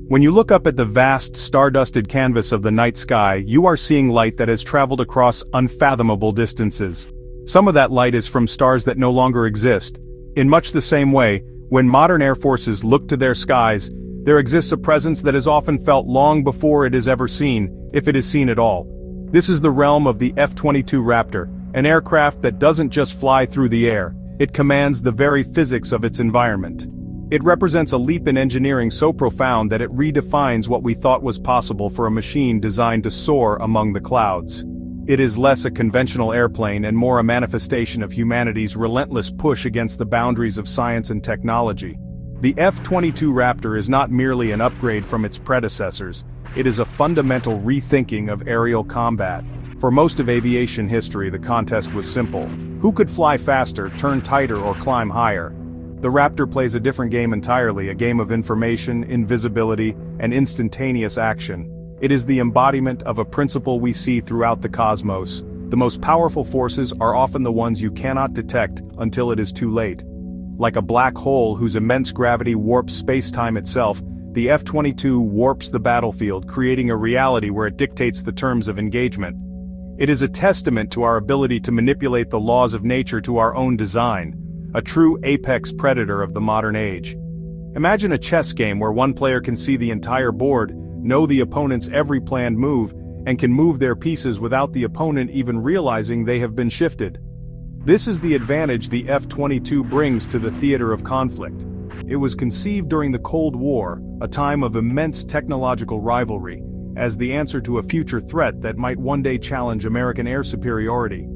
When you look up at the vast, star-dusted canvas of the night sky, you are seeing light that has traveled across unfathomable distances. Some of that light is from stars that no longer exist. In much the same way, when modern air forces look to their skies, there exists a presence that is often felt long before it is ever seen, if it is seen at all. This is the realm of the F-22 Raptor, an aircraft that doesn't just fly through the air, it commands the very physics of its environment. It represents a leap in engineering so profound that it redefines what we thought was possible for a machine designed to soar among the clouds. It is less a conventional airplane and more a manifestation of humanity's relentless push against the boundaries of science and technology. The F-22 Raptor is not merely an upgrade from its predecessors, it is a fundamental rethinking of aerial combat. For most of aviation history, the contest was simple. Who could fly faster, turn tighter, or climb higher? The Raptor plays a different game entirely, a game of information, invisibility, and instantaneous action. It is the embodiment of a principle we see throughout the cosmos. The most powerful forces are often the ones you cannot detect until it is too late. Like a black hole whose immense gravity warps space-time itself, the F-22 warps the battlefield, creating a reality where it dictates the terms of engagement. It is a testament to our ability to manipulate the laws of nature to our own design. A true apex predator of the modern age. Imagine a chess game where one player can see the entire board, know the opponent's every planned move, and can move their pieces without the opponent even realizing they have been shifted. This is the advantage the F-22 brings to the theater of conflict. It was conceived during the Cold War, a time of immense technological rivalry, as the answer to a future threat that might one day challenge American air superiority.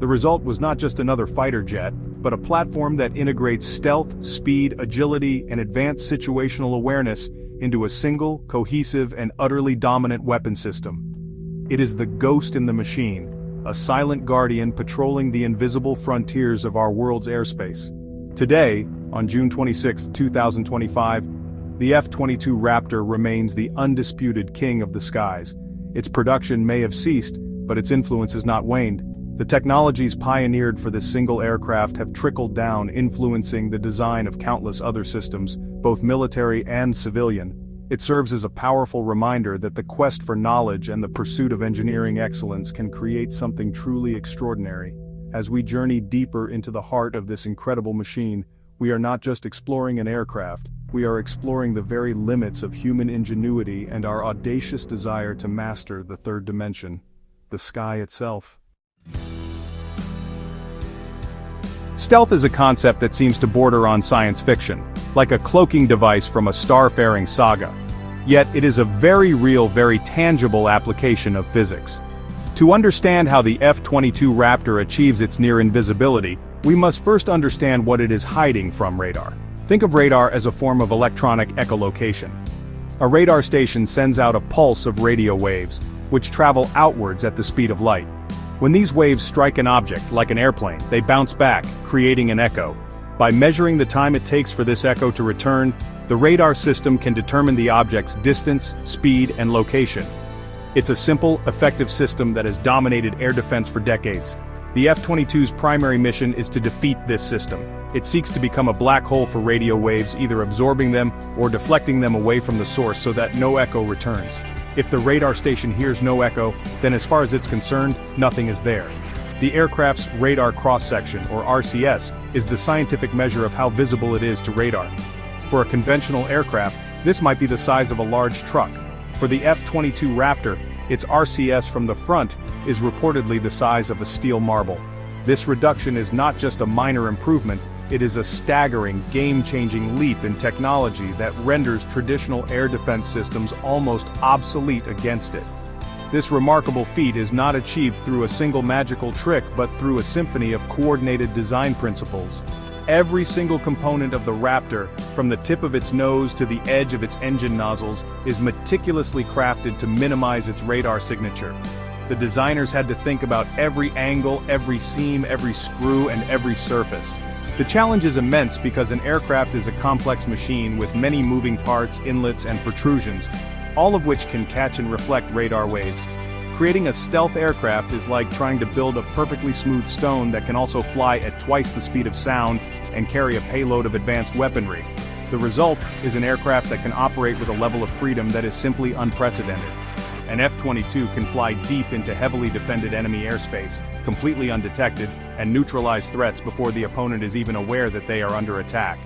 The result was not just another fighter jet, but a platform that integrates stealth, speed, agility, and advanced situational awareness into a single, cohesive, and utterly dominant weapon system. It is the ghost in the machine, a silent guardian patrolling the invisible frontiers of our world's airspace. Today, on June 26, 2025, the F-22 Raptor remains the undisputed king of the skies. Its production may have ceased, but its influence has not waned. The technologies pioneered for this single aircraft have trickled down, influencing the design of countless other systems, both military and civilian. It serves as a powerful reminder that the quest for knowledge and the pursuit of engineering excellence can create something truly extraordinary. As we journey deeper into the heart of this incredible machine, we are not just exploring an aircraft, we are exploring the very limits of human ingenuity and our audacious desire to master the third dimension, the sky itself. Stealth is a concept that seems to border on science fiction, like a cloaking device from a starfaring saga. Yet it is a very real, very tangible application of physics. To understand how the F-22 Raptor achieves its near invisibility, we must first understand what it is hiding from radar. Think of radar as a form of electronic echolocation. A radar station sends out a pulse of radio waves, which travel outwards at the speed of light. When these waves strike an object, like an airplane, they bounce back, creating an echo. By measuring the time it takes for this echo to return, the radar system can determine the object's distance, speed, and location. It's a simple, effective system that has dominated air defense for decades. The F-22's primary mission is to defeat this system. It seeks to become a black hole for radio waves, either absorbing them or deflecting them away from the source so that no echo returns. If the radar station hears no echo, then as far as it's concerned, nothing is there. The aircraft's radar cross-section, or RCS, is the scientific measure of how visible it is to radar. For a conventional aircraft, this might be the size of a large truck. For the F-22 Raptor, its RCS from the front is reportedly the size of a steel marble. This reduction is not just a minor improvement, it is a staggering, game-changing leap in technology that renders traditional air defense systems almost obsolete against it. This remarkable feat is not achieved through a single magical trick but through a symphony of coordinated design principles. Every single component of the Raptor, from the tip of its nose to the edge of its engine nozzles, is meticulously crafted to minimize its radar signature. The designers had to think about every angle, every seam, every screw, and every surface. The challenge is immense because an aircraft is a complex machine with many moving parts, inlets, and protrusions, all of which can catch and reflect radar waves. Creating a stealth aircraft is like trying to build a perfectly smooth stone that can also fly at twice the speed of sound and carry a payload of advanced weaponry. The result is an aircraft that can operate with a level of freedom that is simply unprecedented. An F-22 can fly deep into heavily defended enemy airspace, completely undetected, and neutralize threats before the opponent is even aware that they are under attack.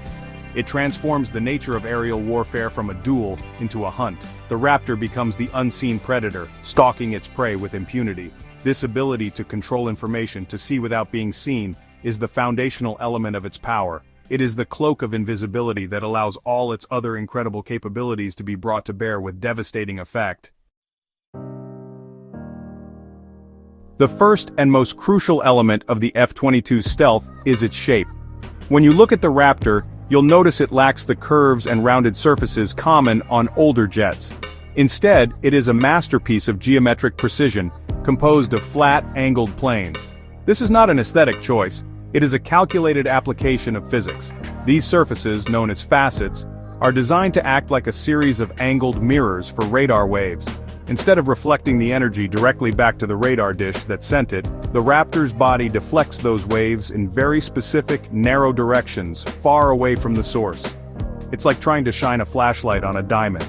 It transforms the nature of aerial warfare from a duel into a hunt. The Raptor becomes the unseen predator, stalking its prey with impunity. This ability to control information, to see without being seen, is the foundational element of its power. It is the cloak of invisibility that allows all its other incredible capabilities to be brought to bear with devastating effect. The first and most crucial element of the F-22's stealth is its shape. When you look at the Raptor, you'll notice it lacks the curves and rounded surfaces common on older jets. Instead, it is a masterpiece of geometric precision, composed of flat, angled planes. This is not an aesthetic choice. It is a calculated application of physics. These surfaces, known as facets, are designed to act like a series of angled mirrors for radar waves. Instead of reflecting the energy directly back to the radar dish that sent it, the Raptor's body deflects those waves in very specific, narrow directions, far away from the source. It's like trying to shine a flashlight on a diamond.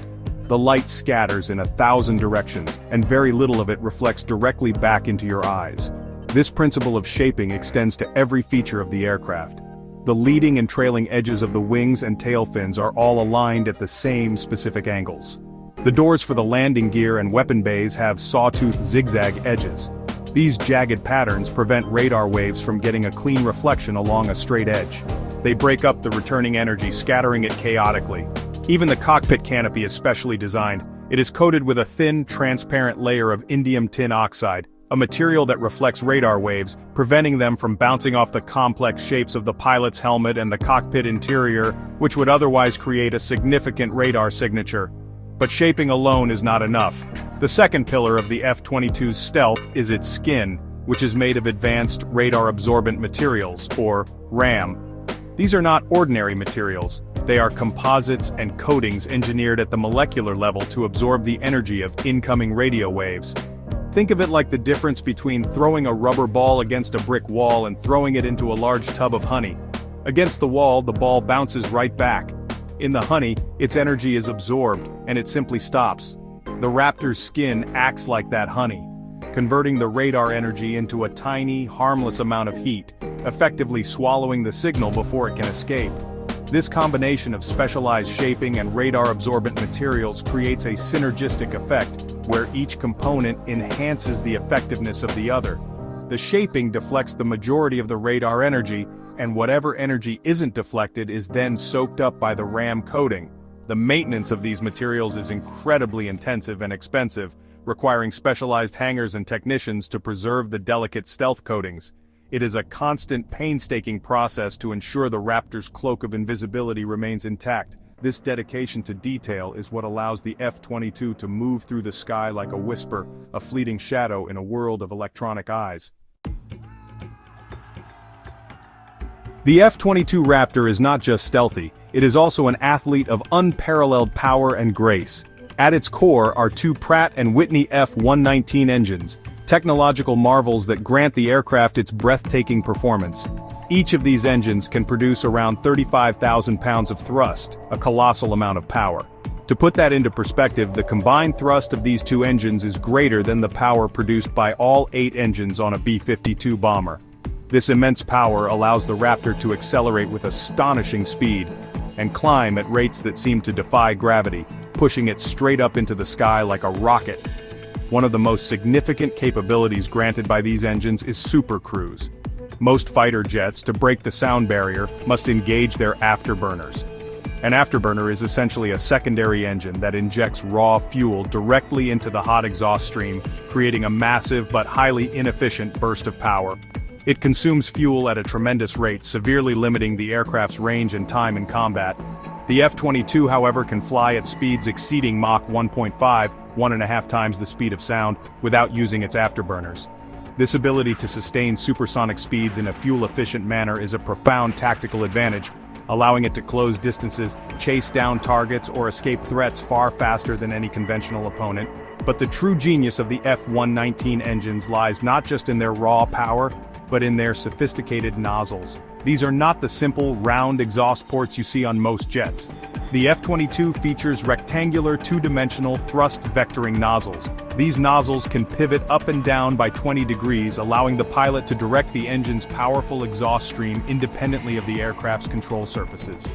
The light scatters in 1,000 directions, and very little of it reflects directly back into your eyes. This principle of shaping extends to every feature of the aircraft. The leading and trailing edges of the wings and tail fins are all aligned at the same specific angles. The doors for the landing gear and weapon bays have sawtooth zigzag edges. These jagged patterns prevent radar waves from getting a clean reflection along a straight edge. They break up the returning energy, scattering it chaotically. Even the cockpit canopy is specially designed. It is coated with a thin, transparent layer of indium tin oxide, a material that reflects radar waves, preventing them from bouncing off the complex shapes of the pilot's helmet and the cockpit interior, which would otherwise create a significant radar signature. But shaping alone is not enough. The second pillar of the F-22's stealth is its skin, which is made of advanced radar-absorbent materials, or RAM. These are not ordinary materials. They are composites and coatings engineered at the molecular level to absorb the energy of incoming radio waves. Think of it like the difference between throwing a rubber ball against a brick wall and throwing it into a large tub of honey. Against the wall, the ball bounces right back. In the honey, its energy is absorbed, and it simply stops. The Raptor's skin acts like that honey, converting the radar energy into a tiny, harmless amount of heat, effectively swallowing the signal before it can escape. This combination of specialized shaping and radar-absorbent materials creates a synergistic effect, where each component enhances the effectiveness of the other. The shaping deflects the majority of the radar energy, and whatever energy isn't deflected is then soaked up by the RAM coating. The maintenance of these materials is incredibly intensive and expensive, requiring specialized hangars and technicians to preserve the delicate stealth coatings. It is a constant, painstaking process to ensure the Raptor's cloak of invisibility remains intact. This dedication to detail is what allows the F-22 to move through the sky like a whisper, a fleeting shadow in a world of electronic eyes. The F-22 Raptor is not just stealthy, it is also an athlete of unparalleled power and grace. At its core are two Pratt & Whitney F-119 engines, technological marvels that grant the aircraft its breathtaking performance. Each of these engines can produce around 35,000 pounds of thrust, a colossal amount of power. To put that into perspective, the combined thrust of these two engines is greater than the power produced by all 8 engines on a B-52 bomber. This immense power allows the Raptor to accelerate with astonishing speed, and climb at rates that seem to defy gravity, pushing it straight up into the sky like a rocket. One of the most significant capabilities granted by these engines is supercruise. Most fighter jets, to break the sound barrier, must engage their afterburners. An afterburner is essentially a secondary engine that injects raw fuel directly into the hot exhaust stream, creating a massive but highly inefficient burst of power. It consumes fuel at a tremendous rate, severely limiting the aircraft's range and time in combat. The F-22, however, can fly at speeds exceeding Mach 1.5, 1.5 times the speed of sound, without using its afterburners. This ability to sustain supersonic speeds in a fuel-efficient manner is a profound tactical advantage, allowing it to close distances, chase down targets, or escape threats far faster than any conventional opponent. But the true genius of the F-119 engines lies not just in their raw power, but in their sophisticated nozzles. These are not the simple, round exhaust ports you see on most jets. The F-22 features rectangular two-dimensional thrust vectoring nozzles. These nozzles can pivot up and down by 20 degrees, allowing the pilot to direct the engine's powerful exhaust stream independently of the aircraft's control surfaces.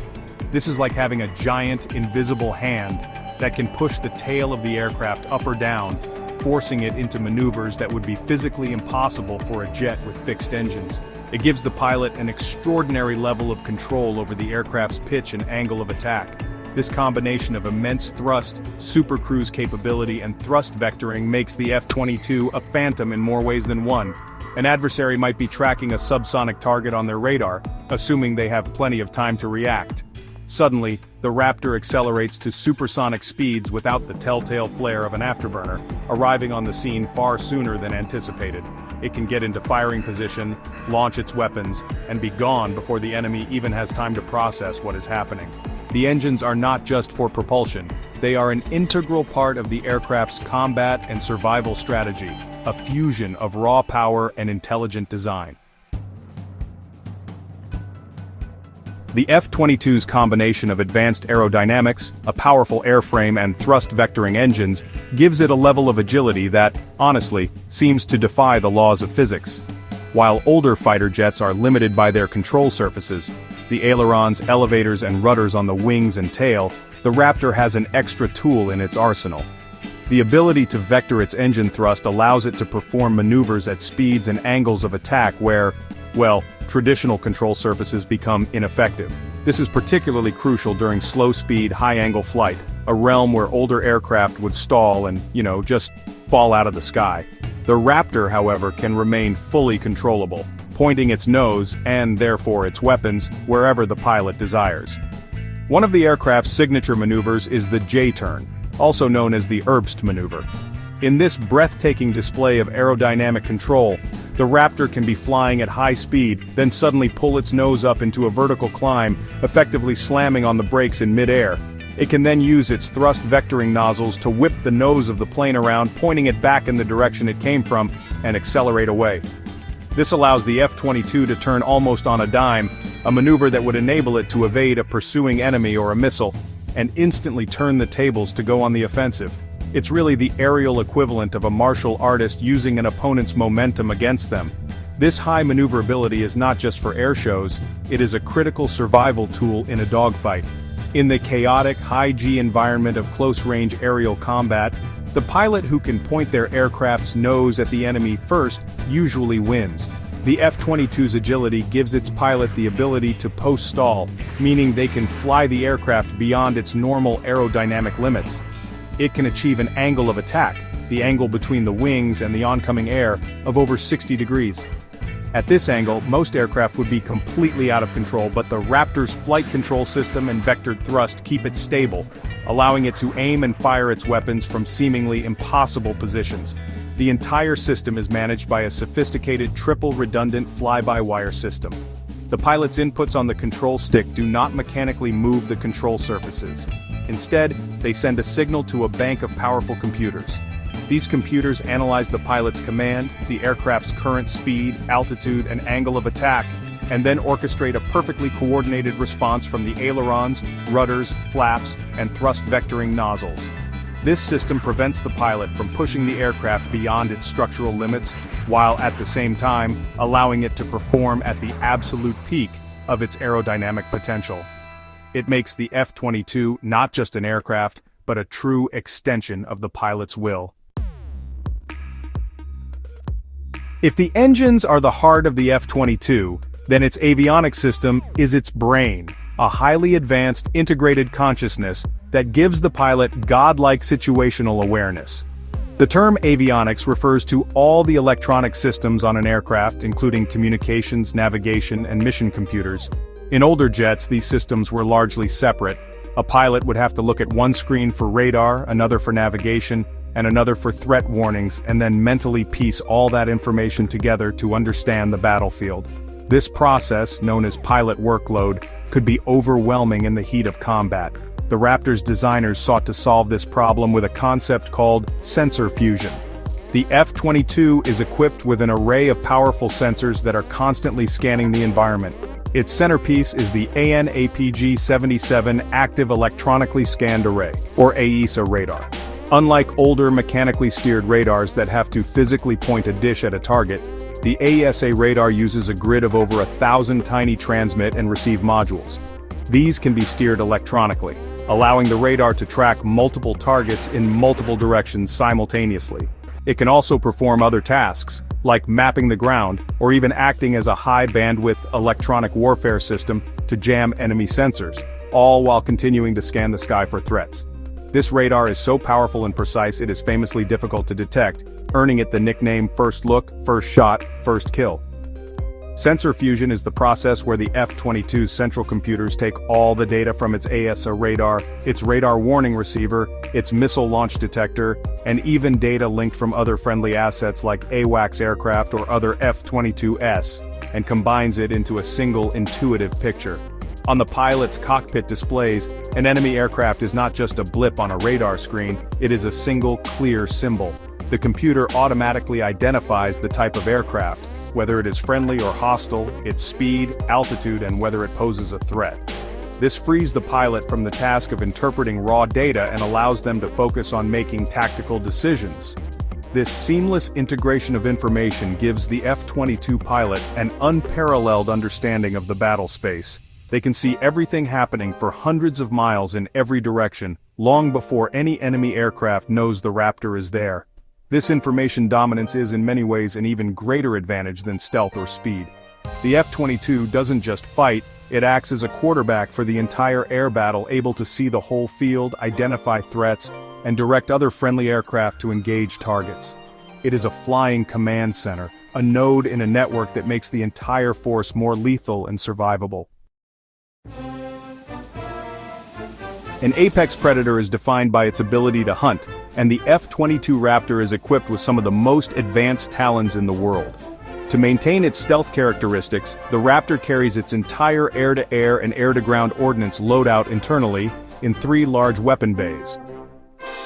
This is like having a giant, invisible hand that can push the tail of the aircraft up or down, forcing it into maneuvers that would be physically impossible for a jet with fixed engines. It gives the pilot an extraordinary level of control over the aircraft's pitch and angle of attack. This combination of immense thrust, supercruise capability, and thrust vectoring makes the F-22 a phantom in more ways than one. An adversary might be tracking a subsonic target on their radar, assuming they have plenty of time to react. Suddenly, the Raptor accelerates to supersonic speeds without the telltale flare of an afterburner, arriving on the scene far sooner than anticipated. It can get into firing position, launch its weapons, and be gone before the enemy even has time to process what is happening. The engines are not just for propulsion, they are an integral part of the aircraft's combat and survival strategy, a fusion of raw power and intelligent design. The F-22's combination of advanced aerodynamics, a powerful airframe and thrust vectoring engines gives it a level of agility that, honestly, seems to defy the laws of physics. While older fighter jets are limited by their control surfaces, the ailerons, elevators and rudders on the wings and tail, the Raptor has an extra tool in its arsenal. The ability to vector its engine thrust allows it to perform maneuvers at speeds and angles of attack where, well, traditional control surfaces become ineffective. This is particularly crucial during slow-speed, high-angle flight, a realm where older aircraft would stall and, just fall out of the sky. The Raptor, however, can remain fully controllable, pointing its nose, and therefore its weapons, wherever the pilot desires. One of the aircraft's signature maneuvers is the J-turn, also known as the Erbst maneuver. In this breathtaking display of aerodynamic control, the Raptor can be flying at high speed, then suddenly pull its nose up into a vertical climb, effectively slamming on the brakes in mid-air. It can then use its thrust vectoring nozzles to whip the nose of the plane around, pointing it back in the direction it came from, and accelerate away. This allows the F-22 to turn almost on a dime, a maneuver that would enable it to evade a pursuing enemy or a missile, and instantly turn the tables to go on the offensive. It's really the aerial equivalent of a martial artist using an opponent's momentum against them. This high maneuverability is not just for air shows, it is a critical survival tool in a dogfight. In the chaotic, high-G environment of close-range aerial combat, the pilot who can point their aircraft's nose at the enemy first usually wins. The F-22's agility gives its pilot the ability to post-stall, meaning they can fly the aircraft beyond its normal aerodynamic limits. It can achieve an angle of attack, the angle between the wings and the oncoming air, of over 60 degrees. At this angle, most aircraft would be completely out of control, but the Raptor's flight control system and vectored thrust keep it stable, allowing it to aim and fire its weapons from seemingly impossible positions. The entire system is managed by a sophisticated triple-redundant fly-by-wire system. The pilot's inputs on the control stick do not mechanically move the control surfaces. Instead, they send a signal to a bank of powerful computers. These computers analyze the pilot's command, the aircraft's current speed, altitude, and angle of attack, and then orchestrate a perfectly coordinated response from the ailerons, rudders, flaps, and thrust vectoring nozzles. This system prevents the pilot from pushing the aircraft beyond its structural limits, while at the same time, allowing it to perform at the absolute peak of its aerodynamic potential. It makes the F-22 not just an aircraft, but a true extension of the pilot's will. If the engines are the heart of the F-22, then its avionics system is its brain, a highly advanced integrated consciousness that gives the pilot godlike situational awareness. The term avionics refers to all the electronic systems on an aircraft, including communications, navigation, and mission computers. In older jets, these systems were largely separate. A pilot would have to look at one screen for radar, another for navigation, and another for threat warnings, and then mentally piece all that information together to understand the battlefield. This process, known as pilot workload, could be overwhelming in the heat of combat. The Raptor's designers sought to solve this problem with a concept called sensor fusion. The F-22 is equipped with an array of powerful sensors that are constantly scanning the environment. Its centerpiece is the AN/APG-77 Active Electronically Scanned Array, or AESA radar. Unlike older mechanically steered radars that have to physically point a dish at a target, the AESA radar uses a grid of over 1,000 tiny transmit and receive modules. These can be steered electronically, allowing the radar to track multiple targets in multiple directions simultaneously. It can also perform other tasks, like mapping the ground, or even acting as a high-bandwidth electronic warfare system to jam enemy sensors, all while continuing to scan the sky for threats. This radar is so powerful and precise it is famously difficult to detect, earning it the nickname First Look, First Shot, First Kill. Sensor fusion is the process where the F-22's central computers take all the data from its AESA radar, its radar warning receiver, its missile launch detector, and even data linked from other friendly assets like AWACS aircraft or other F-22s, and combines it into a single intuitive picture. On the pilot's cockpit displays, an enemy aircraft is not just a blip on a radar screen, it is a single clear symbol. The computer automatically identifies the type of aircraft, whether it is friendly or hostile, its speed, altitude, and whether it poses a threat. This frees the pilot from the task of interpreting raw data and allows them to focus on making tactical decisions. This seamless integration of information gives the F-22 pilot an unparalleled understanding of the battle space. They can see everything happening for hundreds of miles in every direction, long before any enemy aircraft knows the Raptor is there. This information dominance is in many ways an even greater advantage than stealth or speed. The F-22 doesn't just fight, it acts as a quarterback for the entire air battle, able to see the whole field, identify threats, and direct other friendly aircraft to engage targets. It is a flying command center, a node in a network that makes the entire force more lethal and survivable. An apex predator is defined by its ability to hunt, and the F-22 Raptor is equipped with some of the most advanced talons in the world. To maintain its stealth characteristics, the Raptor carries its entire air-to-air and air-to-ground ordnance loadout internally, in 3 large weapon bays.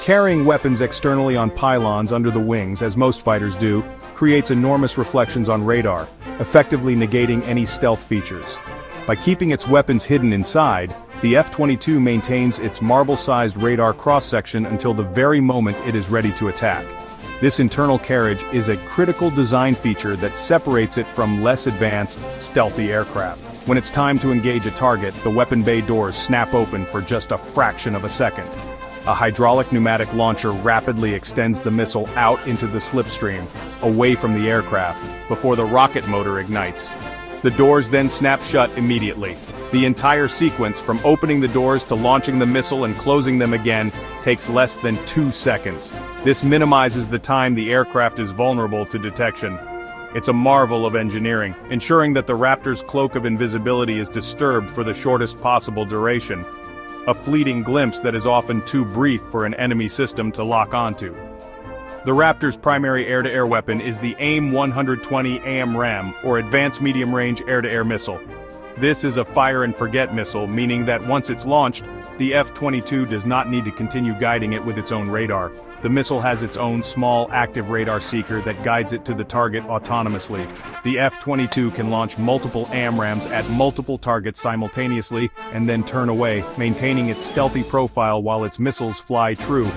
Carrying weapons externally on pylons under the wings, as most fighters do, creates enormous reflections on radar, effectively negating any stealth features. By keeping its weapons hidden inside, the F-22 maintains its marble-sized radar cross-section until the very moment it is ready to attack. This internal carriage is a critical design feature that separates it from less advanced, stealthy aircraft. When it's time to engage a target, the weapon bay doors snap open for just a fraction of a second. A hydraulic pneumatic launcher rapidly extends the missile out into the slipstream, away from the aircraft, before the rocket motor ignites. The doors then snap shut immediately. The entire sequence, from opening the doors to launching the missile and closing them again, takes less than 2 seconds. This minimizes the time the aircraft is vulnerable to detection. It's a marvel of engineering, ensuring that the Raptor's cloak of invisibility is disturbed for the shortest possible duration. A fleeting glimpse that is often too brief for an enemy system to lock onto. The Raptor's primary air-to-air weapon is the AIM-120 AMRAAM, or Advanced Medium Range Air-to-Air Missile. This is a fire-and-forget missile, meaning that once it's launched, the F-22 does not need to continue guiding it with its own radar. The missile has its own small, active radar seeker that guides it to the target autonomously. The F-22 can launch multiple AMRAAMs at multiple targets simultaneously, and then turn away, maintaining its stealthy profile while its missiles fly true.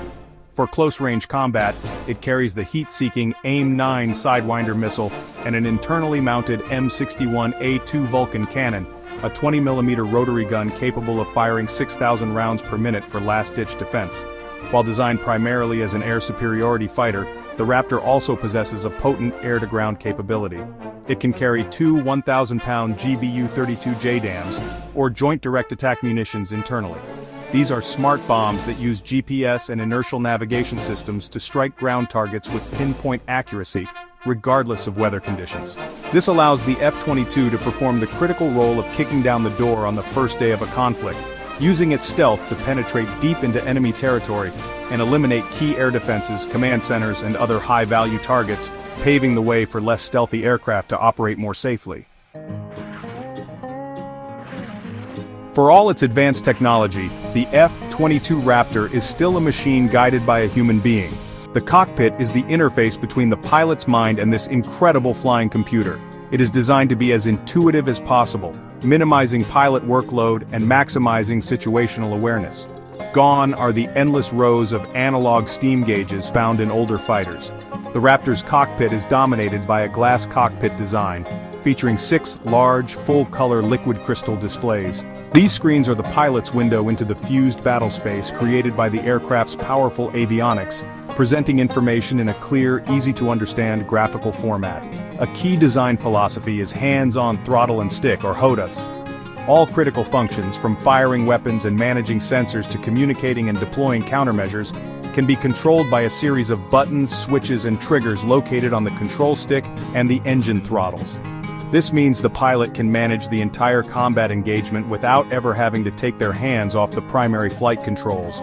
For close-range combat, it carries the heat-seeking AIM-9 Sidewinder missile and an internally mounted M61A2 Vulcan cannon, a 20mm rotary gun capable of firing 6,000 rounds per minute for last-ditch defense. While designed primarily as an air superiority fighter, the Raptor also possesses a potent air-to-ground capability. It can carry 2 1,000-pound GBU-32 JDAMs, or Joint Direct Attack munitions internally. These are smart bombs that use GPS and inertial navigation systems to strike ground targets with pinpoint accuracy, regardless of weather conditions. This allows the F-22 to perform the critical role of kicking down the door on the first day of a conflict, using its stealth to penetrate deep into enemy territory and eliminate key air defenses, command centers, and other high-value targets, paving the way for less stealthy aircraft to operate more safely. For all its advanced technology, the F-22 Raptor is still a machine guided by a human being. The cockpit is the interface between the pilot's mind and this incredible flying computer. It is designed to be as intuitive as possible, minimizing pilot workload and maximizing situational awareness. Gone are the endless rows of analog steam gauges found in older fighters. The Raptor's cockpit is dominated by a glass cockpit design, featuring 6 large, full-color liquid crystal displays. These screens are the pilot's window into the fused battle space created by the aircraft's powerful avionics, presenting information in a clear, easy-to-understand graphical format. A key design philosophy is hands-on throttle and stick, or HOTAS. All critical functions, from firing weapons and managing sensors to communicating and deploying countermeasures, can be controlled by a series of buttons, switches, and triggers located on the control stick and the engine throttles. This means the pilot can manage the entire combat engagement without ever having to take their hands off the primary flight controls.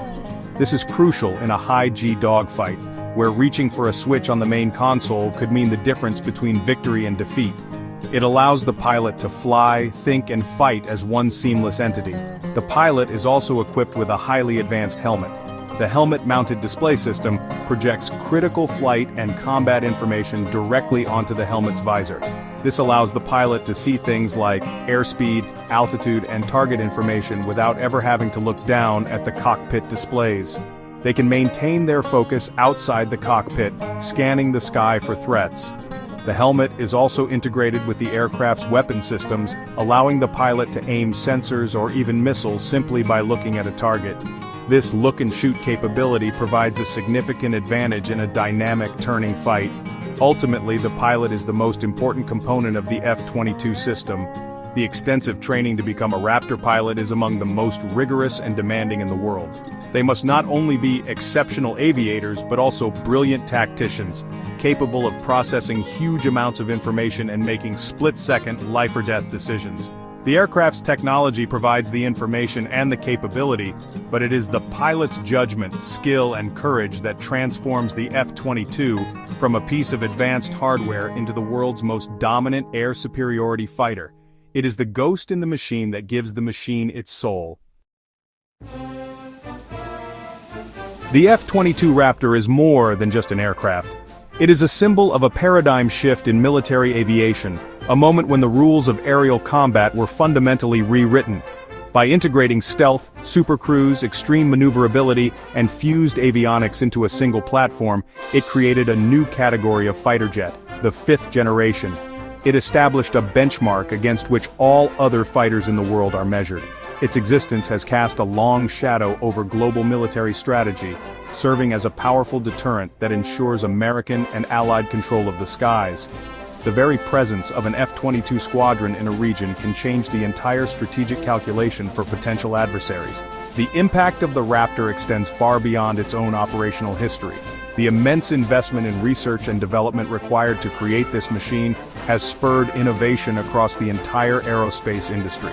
This is crucial in a high-G dogfight, where reaching for a switch on the main console could mean the difference between victory and defeat. It allows the pilot to fly, think, and fight as one seamless entity. The pilot is also equipped with a highly advanced helmet. The helmet-mounted display system projects critical flight and combat information directly onto the helmet's visor. This allows the pilot to see things like airspeed, altitude, and target information without ever having to look down at the cockpit displays. They can maintain their focus outside the cockpit, scanning the sky for threats. The helmet is also integrated with the aircraft's weapon systems, allowing the pilot to aim sensors or even missiles simply by looking at a target. This look-and-shoot capability provides a significant advantage in a dynamic turning fight. Ultimately, the pilot is the most important component of the F-22 system. The extensive training to become a Raptor pilot is among the most rigorous and demanding in the world. They must not only be exceptional aviators but also brilliant tacticians, capable of processing huge amounts of information and making split-second life-or-death decisions. The aircraft's technology provides the information and the capability, but it is the pilot's judgment, skill, and courage that transforms the F-22 from a piece of advanced hardware into the world's most dominant air superiority fighter. It is the ghost in the machine that gives the machine its soul. The F-22 Raptor is more than just an aircraft. It is a symbol of a paradigm shift in military aviation, a moment when the rules of aerial combat were fundamentally rewritten. By integrating stealth, supercruise, extreme maneuverability, and fused avionics into a single platform, it created a new category of fighter jet, the 5th generation. It established a benchmark against which all other fighters in the world are measured. Its existence has cast a long shadow over global military strategy, serving as a powerful deterrent that ensures American and Allied control of the skies. The very presence of an F-22 squadron in a region can change the entire strategic calculation for potential adversaries. The impact of the Raptor extends far beyond its own operational history. The immense investment in research and development required to create this machine has spurred innovation across the entire aerospace industry.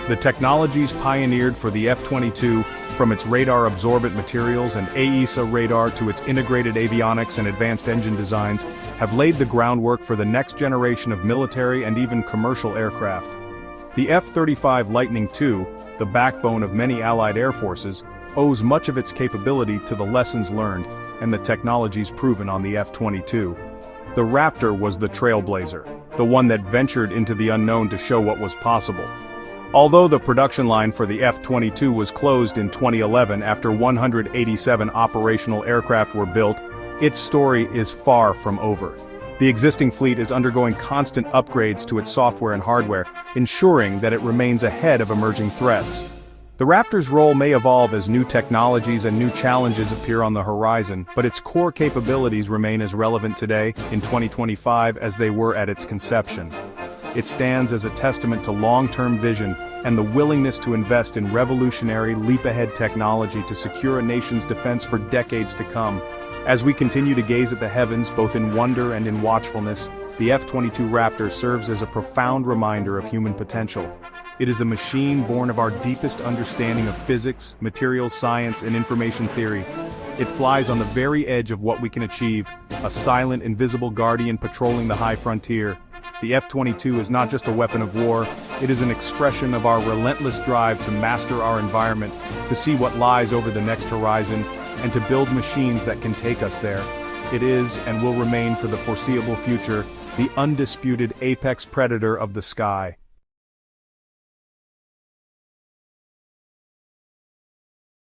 The technologies pioneered for the F-22, from its radar-absorbent materials and AESA radar to its integrated avionics and advanced engine designs, have laid the groundwork for the next generation of military and even commercial aircraft. The F-35 Lightning II, the backbone of many Allied air forces, owes much of its capability to the lessons learned and the technologies proven on the F-22. The Raptor was the trailblazer, the one that ventured into the unknown to show what was possible. Although the production line for the F-22 was closed in 2011 after 187 operational aircraft were built, its story is far from over. The existing fleet is undergoing constant upgrades to its software and hardware, ensuring that it remains ahead of emerging threats. The Raptor's role may evolve as new technologies and new challenges appear on the horizon, but its core capabilities remain as relevant today, in 2025, as they were at its conception. It stands as a testament to long-term vision and the willingness to invest in revolutionary, leap-ahead technology to secure a nation's defense for decades to come. As we continue to gaze at the heavens, both in wonder and in watchfulness, the F-22 Raptor serves as a profound reminder of human potential. It is a machine born of our deepest understanding of physics, materials science, and information theory. It flies on the very edge of what we can achieve, a silent, invisible guardian patrolling the high frontier. The F-22 is not just a weapon of war, it is an expression of our relentless drive to master our environment, to see what lies over the next horizon, and to build machines that can take us there. It is, and will remain for the foreseeable future, the undisputed apex predator of the sky.